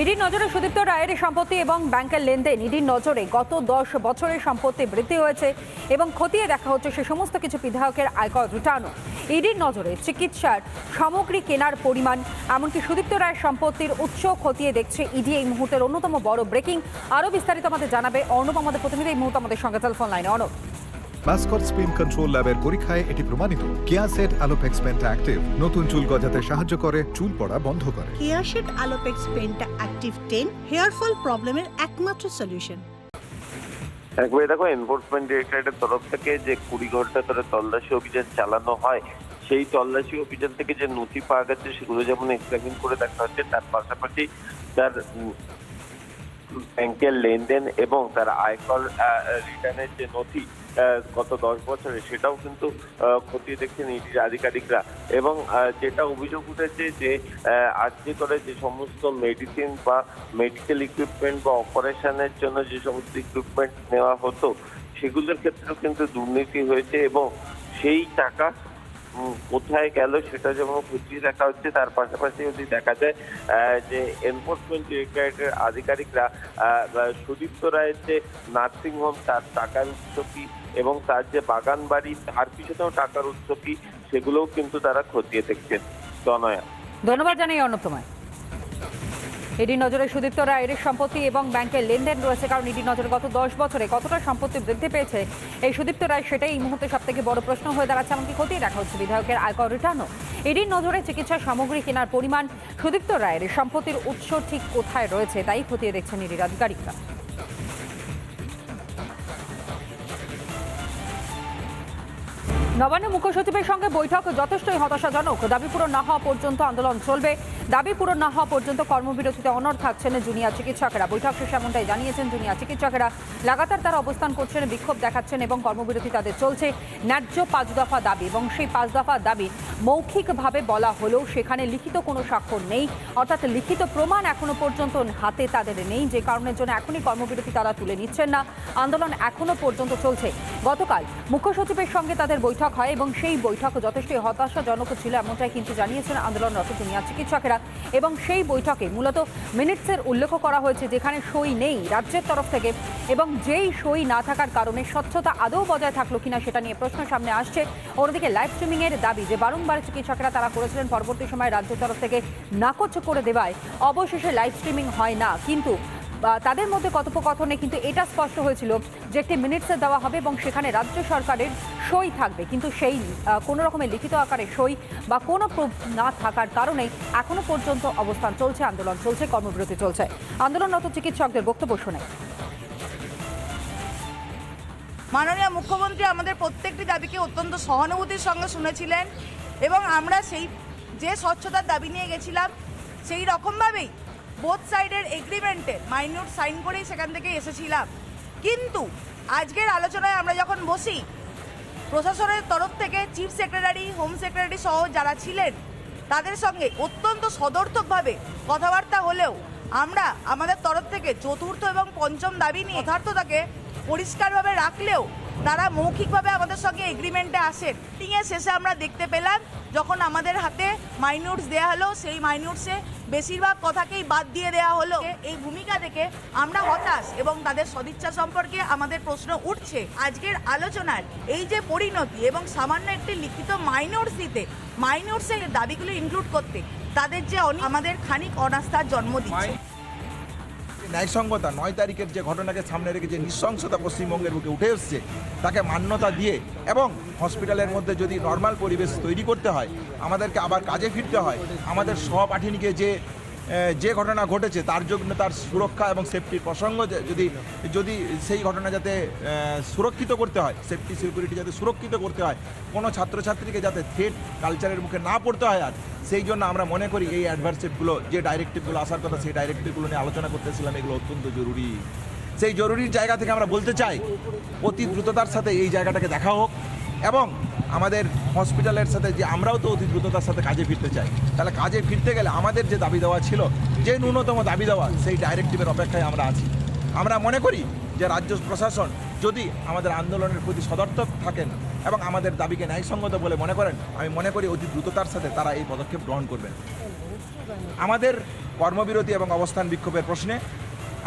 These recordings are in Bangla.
ইডির নজরে সুদীপ্ত রায়ের সম্পত্তি এবং ব্যাংকের লেনদেন। ইডির নজরে গত 10 বছরের সম্পত্তি বৃদ্ধি হয়েছে এবং খতিয়ে দেখা হচ্ছে সে সমস্ত কিছু বিধায়কের আয়কর রিটার্নও। ইডির নজরে চিকিৎসার সামগ্রী কেনার পরিমাণ, এমনকি সুদীপ্ত রায়ের সম্পত্তির উৎস খতিয়ে দেখছে ইডি। এই মুহূর্তের অন্যতম বড় ব্রেকিং। আরও বিস্তারিত আমাদের জানাবে অর্ণব, আমাদের প্রতিনিধি এই মুহূর্তে আমাদের সঙ্গে টেলিফোন লাইনে। অর্ণব, মাস্কট স্পিন কন্ট্রোল ল্যাবের পরীক্ষায় এটি প্রমাণিত। কেয়াসেট আলোপেক্স পেন্টা অ্যাক্টিভ নতুন চুল গজাতে সাহায্য করে, চুল পড়া বন্ধ করে। Keya Seth Alopex Penta active 10 hair fall প্রবলেমের একমাত্র সলিউশন। একবারে দেখো, এনফোর্সমেন্ট ডিরেক্টরেটের তরফ থেকে যে 20 ঘন্টা ধরে তল্লাশি অভিযান চালানো হয়, সেই তল্লাশি অভিযান থেকে যে নথি পাওয়া গেছে সেগুলো যেমন এক্সামিন করে দেখা হচ্ছে, তার পাশাপাশি তার ব্যাংকের লেনদেন এবং তার আয়কর রিটার্নের যে নথি গত 10 বছরে, সেটাও কিন্তু খতিয়ে দেখছেন ইডির আধিকারিকরা। এবং যেটা অভিযোগ উঠেছে যে আজকে করে যে সমস্ত মেডিসিন বা মেডিকেল ইকুইপমেন্ট বা অপারেশনের জন্য যে সমস্ত ইকুইপমেন্ট নেওয়া হতো, সেগুলোর ক্ষেত্রেও কিন্তু দুর্নীতি হয়েছে এবং সেই টাকা কোথায় গেল সেটা যেমন খতিয়ে দেখা হচ্ছে। তার পাশাপাশি যদি দেখা যায় যে এনফোর্সমেন্ট ডিরেক্টরেটের আধিকারিকরা সুদীপ্ত রায়ের যে নার্সিং হোম, তার টাকার উৎস কি এবং তার যে বাগান বাড়ি, তার পিছনেও টাকার উৎস কি, সেগুলোও কিন্তু তারা খতিয়ে দেখছেন। তনয়া, ধন্যবাদ জানাই অর্ণব তোমায়। ইডির নজরে সুদীপ্ত রায়ের সম্পত্তি এবং ব্যাংকের লেনদেন রয়েছে, কারণ ইডির নজরে গত 10 বছরে কতটা সম্পত্তি বৃদ্ধি পেয়েছে এই সুদীপ্ত রায়, সেটাই এই মুহূর্তে সব থেকে বড় প্রশ্ন হয়ে দাঁড়াচ্ছে। এমনকি খতিয়ে দেখা হচ্ছে বিধায়কের আয়কর রিটার্নও। ইডির নজরে চিকিৎসা সামগ্রী কেনার পরিমাণ, সুদীপ্ত রায়ের সম্পত্তির উৎস ঠিক কোথায় রয়েছে তাই খতিয়ে দেখছেন ইডির আধিকারিকরা। নবান্ন মুখ্য সচিবের সঙ্গে বৈঠক যথেষ্টই হতাশাজনক। দাবি পূরণ না হওয়া পর্যন্ত আন্দোলন চলবে। দাবি পূরণ না হওয়া পর্যন্ত কর্মবিরতিতে অনড় থাকছেন জুনিয়র চিকিৎসকেরা। বৈঠক শেষে এমনটাই জানিয়েছেন জুনিয়র চিকিৎসকেরা। লাগাতার তারা অবস্থান করছেন, বিক্ষোভ দেখাচ্ছেন এবং কর্মবিরতি তাদের চলছে। ন্যায্য 5 দফা দাবি এবং সেই 5 দফা দাবি মৌখিকভাবে বলা হলেও সেখানে লিখিত কোনো স্বাক্ষর নেই, অর্থাৎ লিখিত প্রমাণ এখনো পর্যন্ত হাতে তাদের নেই, যে কারণের জন্য এখনই কর্মবিরতি তারা তুলে নিচ্ছেন না। আন্দোলন এখনো পর্যন্ত চলছে। গতকাল মুখ্য সচিবের সঙ্গে তাদের বৈঠক হয় এবং সেই বৈঠক যথেষ্টই হতাশাজনক ছিল, এমনটাই কিন্তু জানিয়েছেন আন্দোলনরত জুনিয়র চিকিৎসকেরা। এবং সেই বৈঠকে মূলত মিনিটসের উল্লেখ করা হয়েছে, যেখানে সই নেই রাজ্যের তরফ থেকে, এবং যেই সই না থাকার কারণে স্বচ্ছতা আদৌ বজায় থাকলো কিনা সেটা নিয়ে প্রশ্ন সামনে আসছে। অন্যদিকে লাইভ স্ট্রিমিং এর দাবি যে বারংবার চিকিৎসকেরা তারা করেছিলেন, পরবর্তী সময় রাজ্যের তরফ থেকে নাকচ করে দেওয়ায় অবশেষে লাইভ স্ট্রিমিং হয় না। কিন্তু তাদের মধ্যে কথোপকথনে কিন্তু এটা স্পষ্ট হয়েছিল যে একটি মিনিটসে দেওয়া হবে এবং সেখানে রাজ্য সরকারের সই থাকবে, কিন্তু সেই কোনো রকমের লিখিত আকারে সই বা কোনো প্রুফ না থাকার কারণে এখনো পর্যন্ত অবস্থান চলছে, আন্দোলন চলছে, কর্মবিরতি চলছে। আন্দোলনরত চিকিৎসকদের বক্তব্য শোনে। মাননীয় মুখ্যমন্ত্রী আমাদের প্রত্যেকটি দাবিকে অত্যন্ত সহানুভূতির সঙ্গে শুনেছিলেন এবং আমরা সেই যে স্বচ্ছতার দাবি নিয়ে গেছিলাম সেই রকমভাবেই বোথ সাইডের এগ্রিমেন্টে মাইনিউট সাইন করেই সেখান থেকে এসেছিলাম। কিন্তু আজকের আলোচনায় আমরা যখন বসি, প্রশাসনের তরফ থেকে চিফ সেক্রেটারি, হোম সেক্রেটারি সহ যারা ছিলেন তাদের সঙ্গে অত্যন্ত সদর্থকভাবে কথাবার্তা হলেও আমরা আমাদের তরফ থেকে চতুর্থ এবং পঞ্চম দাবি নিয়ে যথার্থতাকে পরিষ্কারভাবে রাখলেও তারা মৌখিকভাবে আমাদের সঙ্গে এগ্রিমেন্টে আসেন। মিটিংয়ের শেষে আমরা দেখতে পেলাম যখন আমাদের হাতে মাইনিউটস দেওয়া হলো, সেই মাইনিউটসে বেশিরভাগ কথাকেই বাদ দিয়ে দেওয়া হলো। এই ভূমিকা থেকে আমরা হতাশ এবং তাদের সদিচ্ছা সম্পর্কে আমাদের প্রশ্ন উঠছে। আজকের আলোচনার এই যে পরিণতি এবং সামান্য একটি লিখিত মাইনিউটস দিতে, মাইনিউটসের দাবিগুলো ইনক্লুড করতে তাদের যে আমাদের খানিক অনাস্থার জন্ম দিচ্ছে। ন্যায়সঙ্গতা 9 তারিখের যে ঘটনাকে সামনে রেখে যে নৃশংসতা পশ্চিমবঙ্গের বুকে উঠে এসছে, তাকে মান্যতা দিয়ে এবং হসপিটালের মধ্যে যদি নর্মাল পরিবেশ তৈরি করতে হয়, আমাদেরকে আবার কাজে ফিরতে হয়, আমাদের সহপাঠিনীকে যে ঘটনা ঘটেছে তার জন্য তার সুরক্ষা এবং সেফটির প্রসঙ্গ যদি সেই ঘটনা যাতে সুরক্ষিত করতে হয়, সেফটি সিকিউরিটি যাতে সুরক্ষিত করতে হয়, কোনো ছাত্রছাত্রীকে যাতে থ্রেট কালচারের মুখে না পড়তে হয়, আর সেই জন্য আমরা মনে করি এই অ্যাডভার্সিভগুলো যে ডাইরেক্টিভগুলো আসার কথা, সেই ডাইরেক্টিভগুলো নিয়ে আলোচনা করতেছিলাম। এগুলো অত্যন্ত জরুরি। সেই জরুরির জায়গা থেকে আমরা বলতে চাই অতি দ্রুততার সাথে এই জায়গাটাকে দেখা হোক এবং আমাদের হসপিটালের সাথে যে আমরাও তো অতি দ্রুততার সাথে কাজে ফিরতে চাই। তাহলে কাজে ফিরতে গেলে আমাদের যে দাবি দেওয়া ছিল, যে ন্যূনতম দাবি দেওয়া, সেই ডাইরেক্টিভের অপেক্ষায় আমরা আছি। আমরা মনে করি যে রাজ্য প্রশাসন যদি আমাদের আন্দোলনের প্রতি সদর্থক থাকেন এবং আমাদের দাবিকে ন্যায়সঙ্গত বলে মনে করেন, আমি মনে করি অতি দ্রুততার সাথে তারা এই পদক্ষেপ গ্রহণ করবেন। আমাদের কর্মবিরতি এবং অবস্থান বিক্ষোভের প্রশ্নে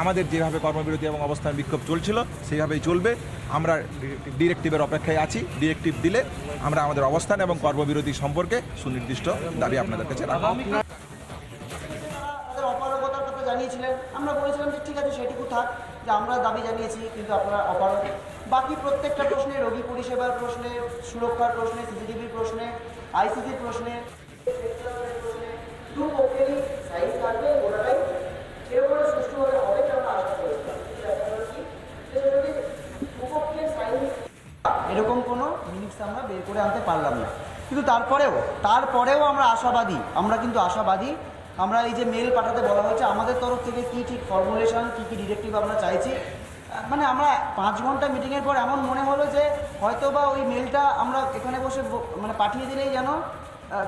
আমাদের যেভাবে কর্মবিরতি এবং অবস্থান বিক্ষোভ চলছিল সেইভাবেই চলবে। আমরা ডিরেক্টিভের অপেক্ষায় আছি। ডিরেক্টিভ দিলে আমরা আমাদের অবস্থান এবং কর্মবিরতি সম্পর্কে সুনির্দিষ্ট দাবি আপনাদের কাছে রাখব। তাদের অপারগতার কথা জানিয়েছিলেন, আমরা বলেছিলাম যে ঠিক আছে সেটুকু থাক, যে আমরা দাবি জানিয়েছি কিন্তু আপনারা অপারগ। বাকি প্রত্যেকটা প্রশ্নে, রোগী পরিষেবার প্রশ্নে, সুরক্ষার প্রশ্নে, সিসিটিভির প্রশ্নে, আইসিসির প্রশ্নে, দুপক্ষেরই সাইন থাকবে, ওটাই এরকম সুষ্ঠুভাবে হবে আমরা আশা করেছিলাম। যদি দুপক্ষের সাইন এরকম কোনো মিনিটস আমরা বের করে আনতে পারলাম না, কিন্তু তারপরেও আমরা আশাবাদী। আমরা এই যে মেল পাঠাতে বলা হয়েছে আমাদের তরফ থেকে কি ঠিক ফর্মুলেশন, কি ডিরেক্টিভ আমরা চাইছি, মানে আমরা 5 ঘন্টা মিটিংয়ের পর এমন মনে হলো যে হয়তো বা ওই মেলটা আমরা এখানে বসে মানে পাঠিয়ে দিলেই যেন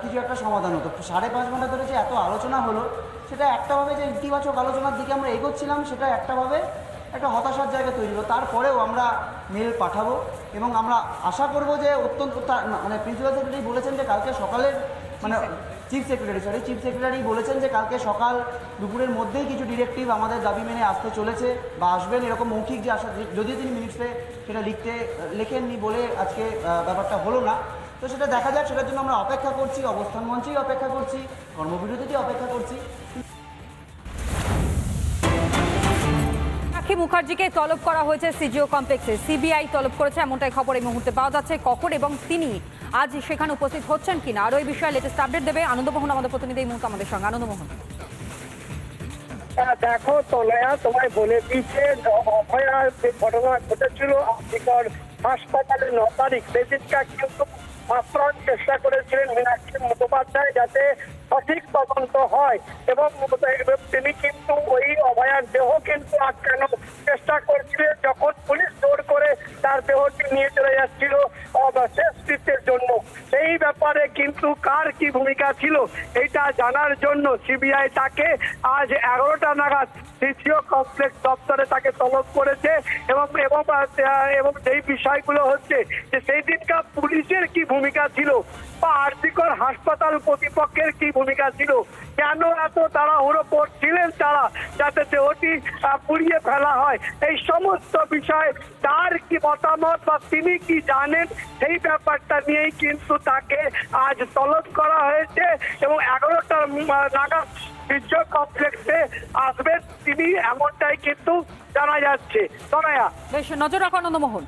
কিছু একটা সমাধান হতো। 5.5 ঘন্টা ধরে যে এত আলোচনা হলো, সেটা একটাভাবে যে ইতিবাচক আলোচনার দিকে আমরা এগোচ্ছিলাম, সেটা একটাভাবে একটা হতাশার জায়গা তৈরি হলো। তারপরেও আমরা মেল পাঠাবো এবং আমরা আশা করব যে অত্যন্ত মানে প্রিন্সিপাল সেক্রেটারি বলেছেন যে কালকে সকালের মানে চিফ সেক্রেটারি বলেছেন যে কালকে সকাল দুপুরের মধ্যেই কিছু ডিরেক্টিভ আমাদের দাবি মেনে আসতে চলেছে বা আসবেন, এরকম মৌখিক যে আশা, যদিও তিনি মিনিটসে সেটা লেখেননি বলে আজকে ব্যাপারটা হলো না। তো সেটা দেখা যাক, সেটার জন্য আমরা অপেক্ষা করছি, অবস্থান মঞ্চেই অপেক্ষা করছি, কর্মবিরতিতেই অপেক্ষা করছি। সাক্ষী মুখার্জিকে তলব করা হয়েছে সিজিও কমপ্লেক্সে, সিবিআই তলব করেছে এমনটাই খবর এই মুহূর্তে পাওয়া যাচ্ছে। কখন এবং তিনি আজ সেখানে উপস্থিত হচ্ছেন কিনা আরও এই বিষয়ে লেটেস্ট আপডেট দেবে আনন্দমোহন, আমাদের প্রতিনিধি এই মুহূর্তে আমাদের সঙ্গে। আনন্দমোহন, দেখো তনয়া, তোমায় বলে দিচ্ছে অভয়ার যে ঘটনা ঘটেছিল আর্থিকর হাসপাতালে 9 তারিখ, সেদিনটা কিন্তু আপ্রাণ চেষ্টা করেছিলেন মীনাক্ষী মুখোপাধ্যায় যাতে সঠিক তদন্ত হয় এবং তিনি কিন্তু ওই অভয়ার দেহ কিন্তু আটকানোর চেষ্টা করছিলেন যখন পুলিশ জোর করে তার দেহটি নিয়ে চলে যাচ্ছিল শেষকৃত্যের জন্য। সেই ব্যাপারে কিন্তু কার কি ভূমিকা ছিল এইটা জানার জন্য সিবিআই তাকে আজ 11টা নাগাদ সিজিও কমপ্লেক্স দপ্তরে তাকে তলব করেছে এবং যেই বিষয়গুলো হচ্ছে যে সেই দিনকার পুলিশের কি ভূমিকা ছিল বা আরজিকর হাসপাতাল কর্তৃপক্ষের কি ভূমিকা ছিল, কেন এত তাড়াহুড়ো করছিলেন তারা যাতে দেহটি পুড়িয়ে ফেলা হয়, এই সমস্ত বিষয় তার কি মতামত বা তিনি কি জানেন সেই ব্যাপারটা নিয়েই কিন্তু তাকে আজ তলব করা হয়েছে এবং 11টা নাগাদ সিজিও কমপ্লেক্সে আসবেন তিনি, এমনটাই কিন্তু জানা যাচ্ছে। তনয়া, বেশ নজর রাখো আনন্দমোহন।